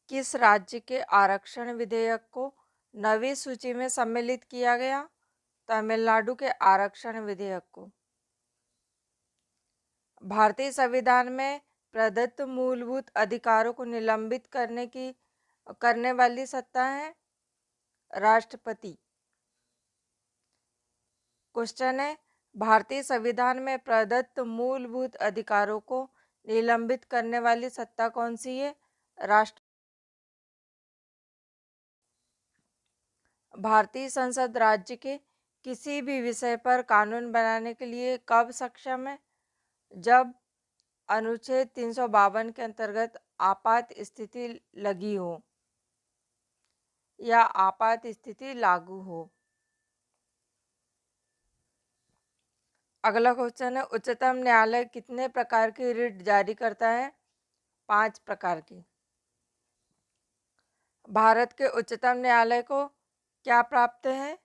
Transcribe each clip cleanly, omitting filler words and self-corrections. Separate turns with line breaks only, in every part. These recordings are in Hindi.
किस राज्य के आरक्षण विधेयक को नवी सूची में सम्मिलित किया गया? तमिलनाडु के आरक्षण विधेयक को। भारतीय संविधान में प्रदत्त मूलभूत अधिकारों को निलंबित करने वाली सत्ता है राष्ट्रपति। क्वेश्चन है, भारतीय संविधान में प्रदत्त मूलभूत अधिकारों को निलंबित करने वाली सत्ता कौन सी है? राष्ट्र भारतीय संसद राज्य के किसी भी विषय पर कानून बनाने के लिए कब सक्षम है? जब अनुच्छेद 352 के अंतर्गत आपात स्थिति लगी हो या आपात स्थिति लागू हो। अगला क्वेश्चन है, उच्चतम न्यायालय कितने प्रकार की रिट जारी करता है? 5 प्रकार की। भारत के उच्चतम न्यायालय को क्या प्राप्त है?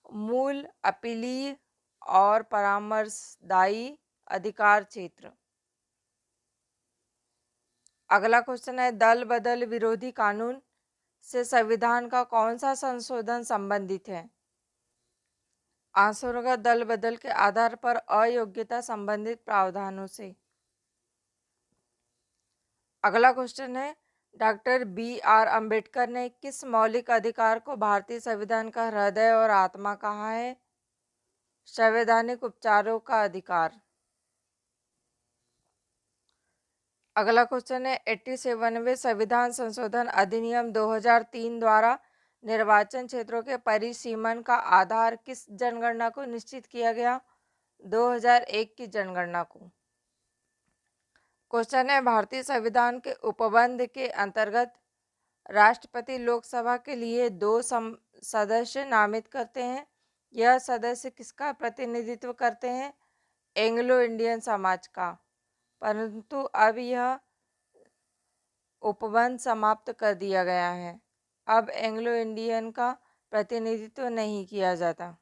मूल, अपीलीय और परामर्शदायी अधिकार क्षेत्र। अगला क्वेश्चन है, दल बदल विरोधी कानून से संविधान का कौन सा संशोधन संबंधित है? आंसर होगा दल बदल के आधार पर अयोग्यता संबंधित प्रावधानों से। अगला क्वेश्चन है, डॉक्टर BR अंबेडकर ने किस मौलिक अधिकार को भारतीय संविधान का हृदय और आत्मा कहा है? संवैधानिक उपचारों का अधिकार। अगला क्वेश्चन है, 87वें संविधान संशोधन अधिनियम 2003 द्वारा निर्वाचन क्षेत्रों के परिसीमन का आधार किस जनगणना को निश्चित किया गया? 2001 की जनगणना को। क्वेश्चन है, भारतीय संविधान के उपबंध के अंतर्गत राष्ट्रपति लोकसभा के लिए 2 सदस्य नामित करते हैं। यह सदस्य किसका प्रतिनिधित्व करते हैं? एंग्लो इंडियन समाज का। परंतु अब यह उपबंध समाप्त कर दिया गया है। अब एंग्लो इंडियन का प्रतिनिधित्व नहीं किया जाता।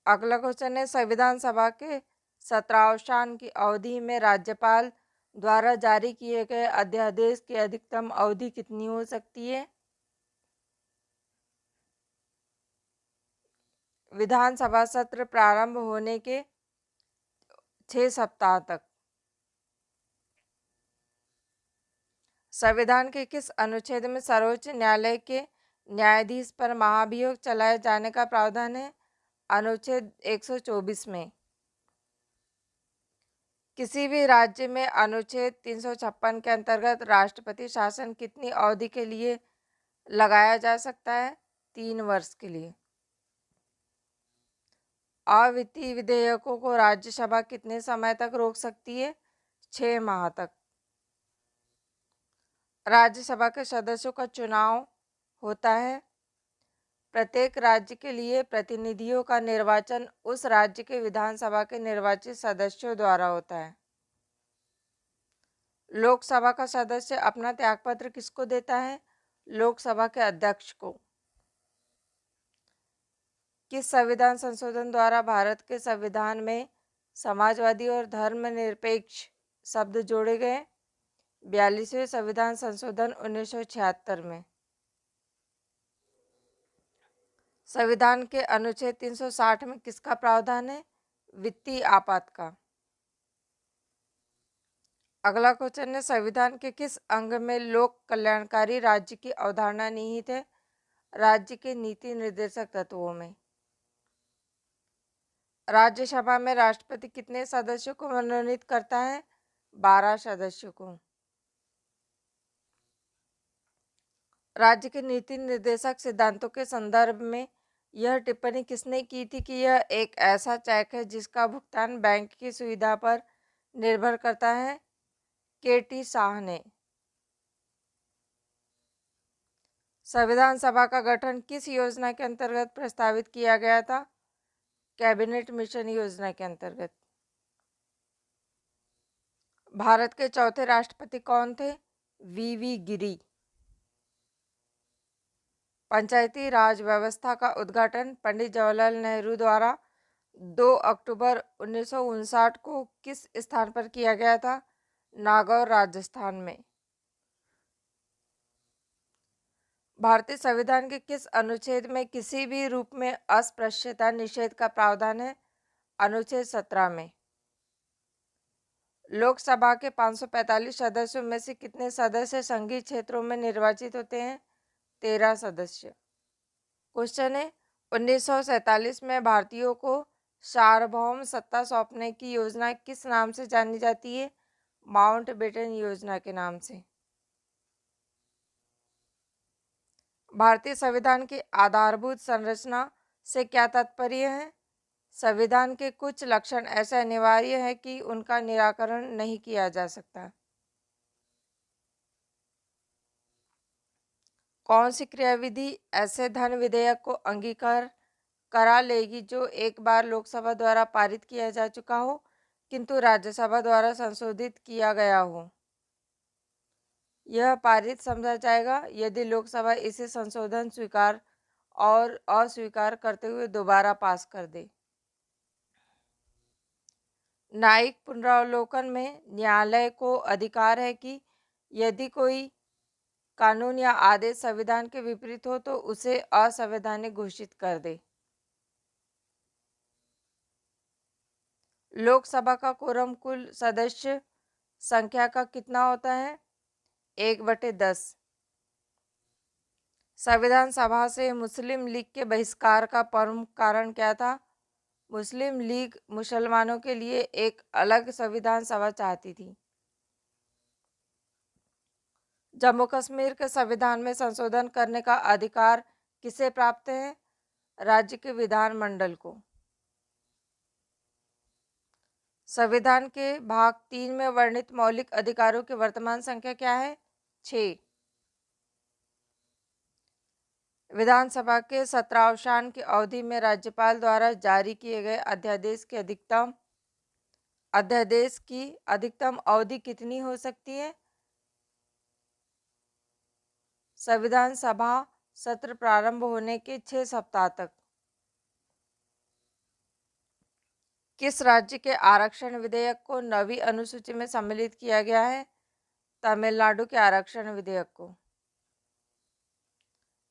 अगला क्वेश्चन है, संविधान सभा के सत्रावसान की अवधि में राज्यपाल द्वारा जारी किए गए अध्यादेश की अधिकतम अवधि कितनी हो सकती है? विधानसभा सत्र प्रारंभ होने के 6 सप्ताह तक। संविधान के किस अनुच्छेद में सर्वोच्च न्यायालय के न्यायाधीश पर महाभियोग चलाए जाने का प्रावधान है? अनुच्छेद 124 में। किसी भी राज्य में अनुच्छेद 356 के अंतर्गत राष्ट्रपति शासन कितनी अवधि के लिए लगाया जा सकता है? 3 वर्ष के लिए। अवित्तीय विधेयकों को राज्यसभा कितने समय तक रोक सकती है? 6 माह तक। राज्यसभा के सदस्यों का चुनाव होता है। प्रत्येक राज्य के लिए प्रतिनिधियों का निर्वाचन उस राज्य के विधानसभा के निर्वाचित सदस्यों द्वारा होता है। लोकसभा का सदस्य अपना त्यागपत्र किसको देता है? लोकसभा के अध्यक्ष को। किस संविधान संशोधन द्वारा भारत के संविधान में समाजवादी और धर्मनिरपेक्ष शब्द जोड़े गए? 42वें संविधान संशोधन 1976 में। संविधान के अनुच्छेद 360 में किसका प्रावधान है? वित्तीय आपात का। अगला क्वेश्चन है, संविधान के किस अंग में लोक कल्याणकारी राज्य की अवधारणा निहित है? राज्य के नीति निर्देशक तत्वों में। राज्यसभा में राष्ट्रपति कितने सदस्यों को मनोनीत करता है? 12 सदस्यों को। राज्य के नीति निर्देशक सिद्धांतों के संदर्भ में यह टिप्पणी किसने की थी कि यह एक ऐसा चेक है जिसका भुगतान बैंक की सुविधा पर निर्भर करता है? KT शाह ने। संविधान सभा का गठन किस योजना के अंतर्गत प्रस्तावित किया गया था? कैबिनेट मिशन योजना के अंतर्गत। भारत के चौथे राष्ट्रपति कौन थे? VV गिरी। पंचायती राज व्यवस्था का उद्घाटन पंडित जवाहरलाल नेहरू द्वारा 2 अक्टूबर 1959 को किस स्थान पर किया गया था? नागौर, राजस्थान में। भारतीय संविधान के किस अनुच्छेद में किसी भी रूप में अस्पृश्यता निषेध का प्रावधान है? अनुच्छेद 17 में। लोकसभा के 545 सदस्यों में से कितने सदस्य संघीय क्षेत्रों में निर्वाचित होते हैं? 13 सदस्य। क्वेश्चन है, 1947 में भारतीयों को सार्वभौम सत्ता सौंपने की योजना किस नाम से जानी जाती है? माउंटबेटन योजना के नाम से। भारतीय संविधान की आधारभूत संरचना से क्या तात्पर्य है? संविधान के कुछ लक्षण ऐसे अनिवार्य है कि उनका निराकरण नहीं किया जा सकता। कौन सी क्रियाविधि ऐसे धन विधेयक को अंगीकार करा लेगी जो एक बार लोकसभा द्वारा पारित किया जा चुका हो किंतु राज्यसभा द्वारा संशोधित किया गया हो? यह पारित समझा जाएगा यदि लोकसभा इसे संशोधन स्वीकार और अस्वीकार करते हुए दोबारा पास कर दे। न्यायिक पुनरावलोकन में न्यायालय को अधिकार है कि यदि कोई कानून या आदेश संविधान के विपरीत हो तो उसे असंवैधानिक घोषित कर दे। लोकसभा का कोरम कुल सदस्य संख्या का कितना होता है? 1/10। संविधान सभा से मुस्लिम लीग के बहिष्कार का प्रमुख कारण क्या था? मुस्लिम लीग मुसलमानों के लिए एक अलग संविधान सभा चाहती थी। जम्मू कश्मीर के संविधान में संशोधन करने का अधिकार किसे प्राप्त है? राज्य के विधानमंडल को। संविधान के भाग 3 में वर्णित मौलिक अधिकारों की वर्तमान संख्या क्या है? 6। विधानसभा के सत्रावसान की अवधि में राज्यपाल द्वारा जारी किए गए अध्यादेश की अधिकतम अवधि कितनी हो सकती है? संविधान सभा सत्र प्रारंभ होने के 6 सप्ताह तक। किस राज्य के आरक्षण विधेयक को 9वीं अनुसूची में सम्मिलित किया गया है? तमिलनाडु के आरक्षण विधेयक को।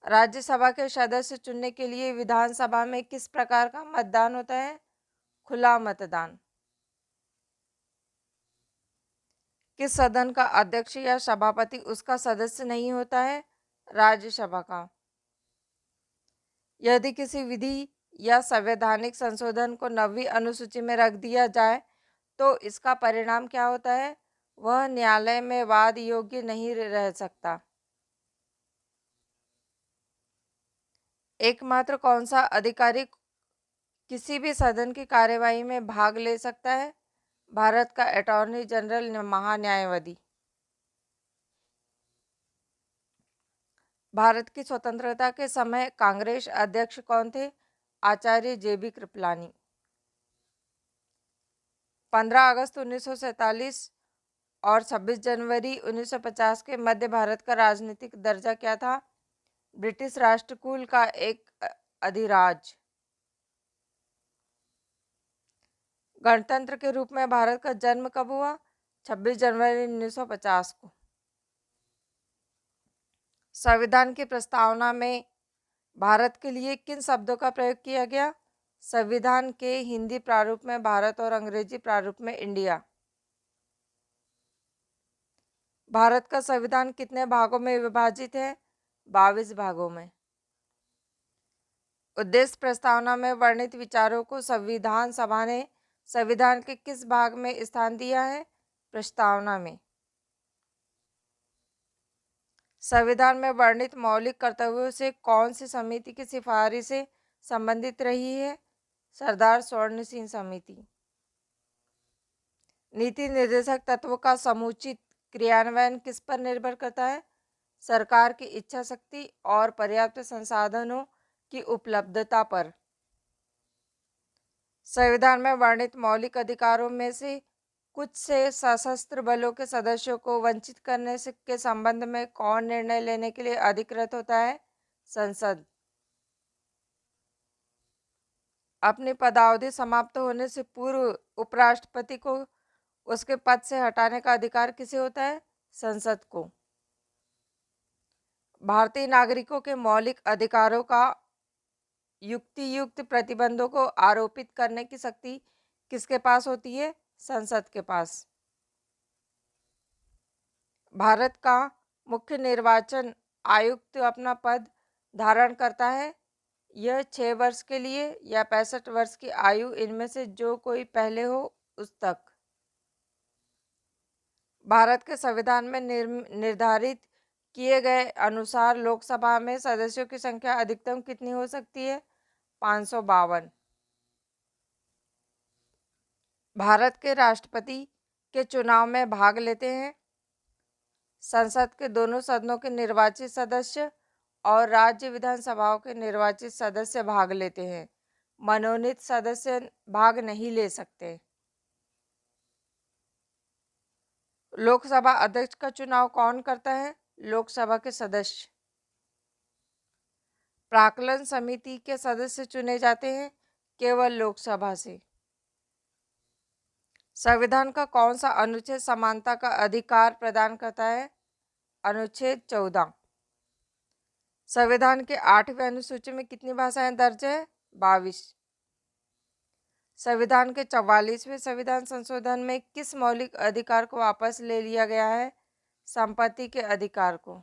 राज्यसभा के सदस्य चुनने के लिए विधानसभा में किस प्रकार का मतदान होता है? खुला मतदान। किस सदन का अध्यक्ष या सभापति उसका सदस्य नहीं होता है? राज्यसभा का। यदि किसी विधि या संवैधानिक संशोधन को 9वीं अनुसूची में रख दिया जाए तो इसका परिणाम क्या होता है? वह न्यायालय में वाद योग्य नहीं रह सकता। एकमात्र कौन सा अधिकारी किसी भी सदन की कार्यवाही में भाग ले सकता है? भारत का अटॉर्नी जनरल महान्यायवादी। भारत की स्वतंत्रता के समय कांग्रेस अध्यक्ष कौन थे? आचार्य JB कृपलानी। 15 अगस्त 1947 और 26 जनवरी 1950 के मध्य भारत का राजनीतिक दर्जा क्या था? ब्रिटिश राष्ट्रकूल का एक अधिराज। गणतंत्र के रूप में भारत का जन्म कब हुआ? 26 जनवरी 1950 को। संविधान की प्रस्तावना में भारत के लिए किन शब्दों का प्रयोग किया गया? संविधान के हिंदी प्रारूप में भारत और अंग्रेजी प्रारूप में इंडिया। भारत का संविधान कितने भागों में विभाजित है? 22 भागों में। उद्देश्य प्रस्तावना में वर्णित विचारों को संविधान सभा ने संविधान के किस भाग में स्थान दिया है? प्रस्तावना में। संविधान में वर्णित मौलिक कर्तव्यों से कौन सी समिति की सिफारिश से संबंधित रही है? सरदार स्वर्ण सिंह समिति। नीति निर्देशक तत्वों का समुचित क्रियान्वयन किस पर निर्भर करता है? सरकार की इच्छा शक्ति और पर्याप्त संसाधनों की उपलब्धता पर। संविधान में वर्णित मौलिक अधिकारों में से कुछ से सशस्त्र बलों के सदस्यों को वंचित करने के संबंध में कौन निर्णय लेने के लिए अधिकृत होता है? संसद। अपनी पदावधि समाप्त होने से पूर्व उपराष्ट्रपति को उसके पद से हटाने का अधिकार किसे होता है? संसद को। भारतीय नागरिकों के मौलिक अधिकारों का युक्तियुक्त प्रतिबंधों को आरोपित करने की शक्ति किसके पास होती है? संसद के पास। भारत का मुख्य निर्वाचन आयुक्त अपना पद धारण करता है। यह 6 वर्ष के लिए या 65 वर्ष की आयु, इनमें से जो कोई पहले हो उस तक। भारत के संविधान में निर्धारित किए गए अनुसार लोकसभा में सदस्यों की संख्या अधिकतम कितनी हो सकती है? 552। भारत के राष्ट्रपति के चुनाव में भाग लेते हैं संसद के दोनों सदनों के निर्वाचित सदस्य और राज्य विधानसभाओं के निर्वाचित सदस्य भाग लेते हैं। मनोनीत सदस्य भाग नहीं ले सकते। लोकसभा अध्यक्ष का चुनाव कौन करता है? लोकसभा के सदस्य। प्राक्कलन समिति के सदस्य चुने जाते हैं केवल लोकसभा से। संविधान का कौन सा अनुच्छेद समानता का अधिकार प्रदान करता है? अनुच्छेद 14। संविधान के 8वें अनुसूची में कितनी भाषाएं दर्ज है? 22। संविधान के 44वें संविधान संशोधन में किस मौलिक अधिकार को वापस ले लिया गया है? संपत्ति के अधिकार को।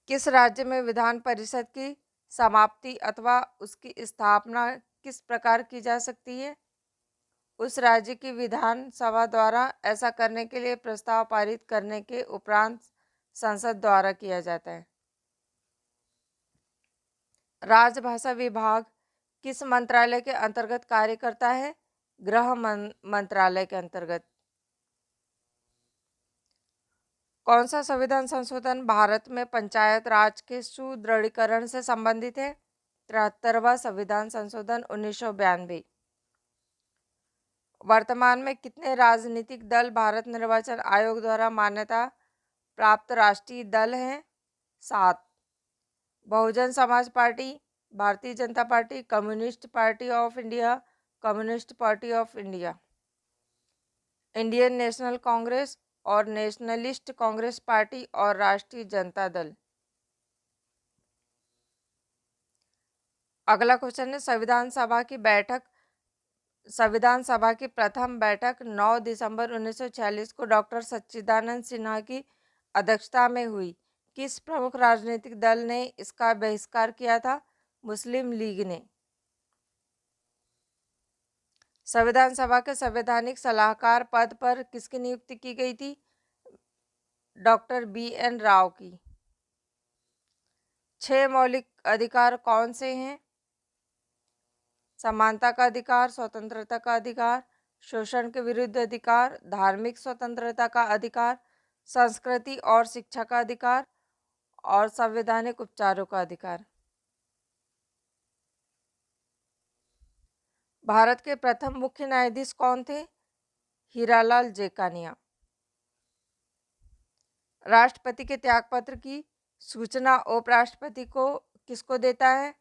किस राज्य में विधान परिषद की समाप्ति अथवा उसकी स्थापना किस प्रकार की जा सकती है? उस राज्य की विधान सभा द्वारा ऐसा करने के लिए प्रस्ताव पारित करने के उपरांत संसद द्वारा किया जाता है। राजभाषा विभाग किस मंत्रालय के अंतर्गत कार्य करता है? गृह मंत्रालय के अंतर्गत। कौन सा संविधान संशोधन भारत में पंचायत राज के सुदृढ़ीकरण से संबंधित है? 73वां संविधान संशोधन 1992। वर्तमान में कितने राजनीतिक दल भारत निर्वाचन आयोग द्वारा मान्यता प्राप्त राष्ट्रीय दल हैं? 7। Bahujan Samaj party, Bharatiya Janata party, communist party of India, communist party of India, Indian national Congress और नेशनलिस्ट कांग्रेस पार्टी और राष्ट्रीय जनता दल। अगला क्वेश्चन है संविधान सभा की प्रथम बैठक 9 दिसंबर 1946 को डॉक्टर सच्चिदानंद सिन्हा की अध्यक्षता में हुई। किस प्रमुख राजनीतिक दल ने इसका बहिष्कार किया था? मुस्लिम लीग ने। संविधान सभा के संवैधानिक सलाहकार पद पर किसकी नियुक्ति की गई थी? डॉक्टर BN राव की। 6 मौलिक अधिकार कौन से हैं? समानता का अधिकार, स्वतंत्रता का अधिकार, शोषण के विरुद्ध अधिकार, धार्मिक स्वतंत्रता का अधिकार, संस्कृति और शिक्षा का अधिकार और संवैधानिक उपचारों का अधिकार। भारत के प्रथम मुख्य न्यायाधीश कौन थे? हीरालाल जेकानिया। राष्ट्रपति के त्यागपत्र की सूचना उपराष्ट्रपति को किसको देता है?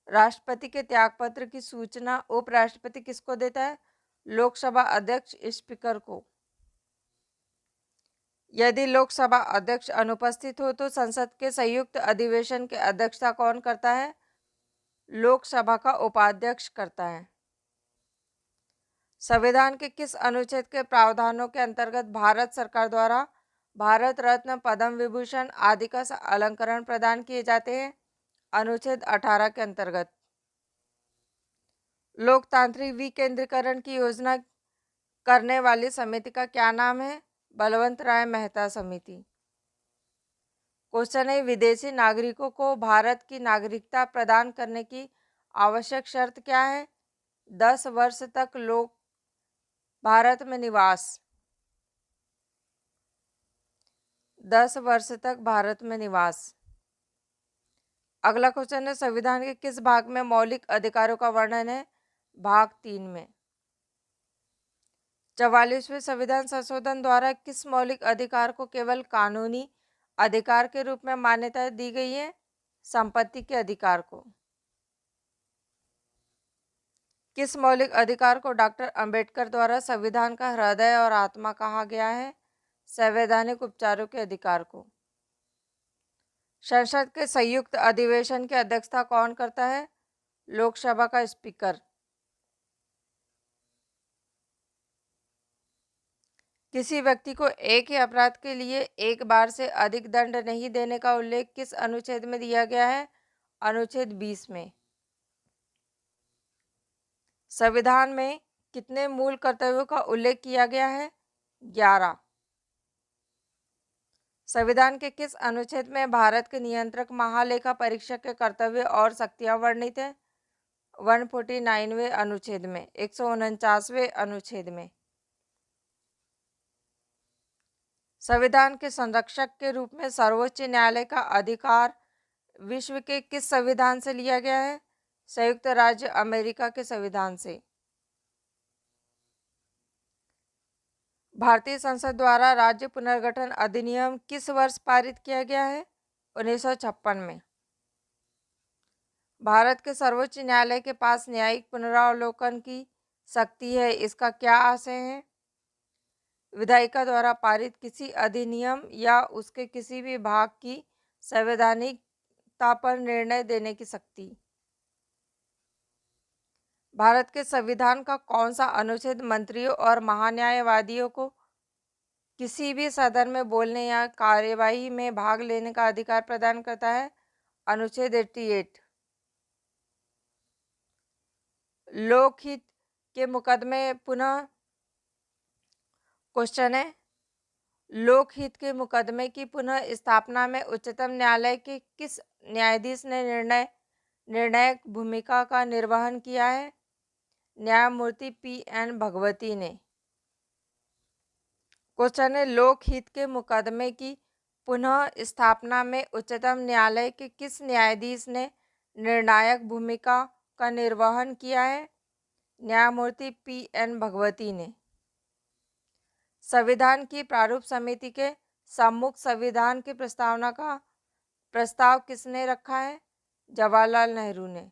राष्ट्रपति के त्यागपत्र की सूचना उपराष्ट्रपति किसको देता है? लोकसभा अध्यक्ष स्पीकर को। यदि लोकसभा अध्यक्ष अनुपस्थित हो तो संसद के संयुक्त अधिवेशन की अध्यक्षता कौन करता है? लोकसभा का उपाध्यक्ष करता है। संविधान के किस अनुच्छेद के प्रावधानों के अंतर्गत भारत सरकार द्वारा भारत रत्न, पद्म विभूषण आदि का अलंकरण प्रदान किए जाते हैं? अनुच्छेद 18 के अंतर्गत। लोकतांत्रिक विकेंद्रीकरण की योजना करने वाली समिति का क्या नाम है? बलवंत राय मेहता समिति। क्वेश्चन है, विदेशी नागरिकों को भारत की नागरिकता प्रदान करने की आवश्यक शर्त क्या है? 10 वर्ष तक लोग भारत में निवास। 10 वर्ष तक भारत में निवास। अगला क्वेश्चन है, संविधान के किस भाग में मौलिक अधिकारों का वर्णन है? भाग 3 में। 44वें संविधान संशोधन द्वारा किस मौलिक अधिकार को केवल कानूनी अधिकार के रूप में मान्यता दी गई है? संपत्ति के अधिकार को। किस मौलिक अधिकार को डॉक्टर अंबेडकर द्वारा संविधान का हृदय और आत्मा कहा गया है? संवैधानिक उपचारों के अधिकार को। संसद के संयुक्त अधिवेशन की अध्यक्षता कौन करता है? लोकसभा का स्पीकर। किसी व्यक्ति को एक ही अपराध के लिए एक बार से अधिक दंड नहीं देने का उल्लेख किस अनुच्छेद में दिया गया है? अनुच्छेद 20 में। संविधान में कितने मूल कर्तव्यों का उल्लेख किया गया है? 11। संविधान के किस अनुच्छेद में भारत के नियंत्रक महालेखा परीक्षक के कर्तव्य और शक्तियां वर्णित है? 149वें अनुच्छेद में, 149वें अनुच्छेद में। संविधान के संरक्षक के रूप में सर्वोच्च न्यायालय का अधिकार विश्व के किस संविधान से लिया गया है? संयुक्त राज्य अमेरिका के संविधान से। भारतीय संसद द्वारा राज्य पुनर्गठन अधिनियम किस वर्ष पारित किया गया है? 1956 में। भारत के सर्वोच्च न्यायालय के पास न्यायिक पुनरावलोकन की शक्ति है, इसका क्या आशय है? विधायिका द्वारा पारित किसी अधिनियम या उसके किसी भी भाग की संवैधानिकता पर निर्णय देने की शक्ति। भारत के संविधान का कौन सा अनुच्छेद मंत्रियों और महान्यायवादियों को किसी भी सदन में बोलने या कार्यवाही में भाग लेने का अधिकार प्रदान करता है? अनुच्छेद 88। लोकहित के मुकदमे पुनः क्वेश्चन है, लोकहित के मुकदमे की पुनः स्थापना में उच्चतम न्यायालय के किस न्यायाधीश ने निर्णायक भूमिका का निर्वहन किया है? न्यायमूर्ति P.N. भगवती ने। क्वेश्चन है, लोकहित के मुकदमे की पुनः स्थापना में उच्चतम न्यायालय के किस न्यायाधीश ने निर्णायक भूमिका का निर्वहन किया है? न्यायमूर्ति P.N. भगवती ने। संविधान की प्रारूप समिति के सम्मुख संविधान की प्रस्तावना का प्रस्ताव किसने रखा है? जवाहरलाल नेहरू ने।